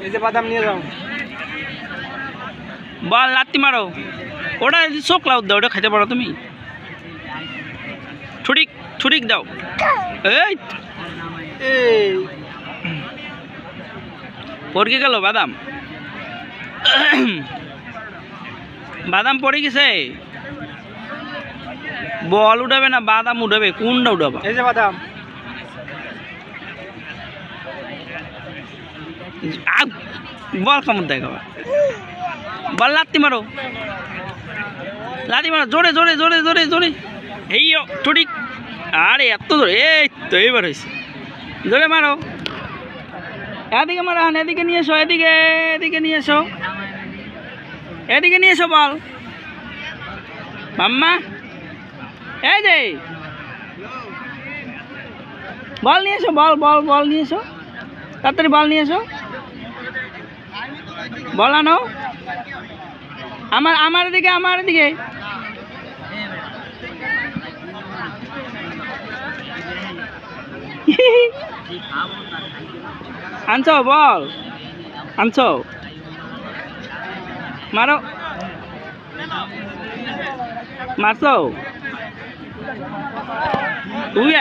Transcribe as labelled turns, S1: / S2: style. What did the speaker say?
S1: এই যে বাদাম নিয়ে যাও।
S2: বল লাত্তি মারো। ওটা চোখ লাউ দাও, ওটা খাইতে পারো তুমি। ছুটিক ছুটিক দাও। এই
S1: এই
S2: পড়ে গেল বাদাম। বাদাম পড়ে গেছে। বল উঠাবে না বাদাম উঠাবে, কোনটা উঠাবা?
S1: এই যে বাদাম।
S2: বল কেমন দেখাবা? বল লাত্তি মারো, লাত্তি মারো জোরে জোরে জোরে জোরে জোরে। এই ছুটিক। আরে এত জোরে, এই তো এইবার হয়েছে। জোরে মারো, এদিকে মারো। এদিকে নিয়ে এসো, এদিকে এদিকে নিয়ে এসো, এদিকে নিয়ে এসো বল। মাম্মা এই যে বল নিয়ে এসো, বল বল বল নিয়ে এসো, তাড়াতাড়ি বল নিয়ে এসো। বল আনো। আমার দিকে, আমার দিকে। আনছো বল, আনছো। মারো, মারছো তুই।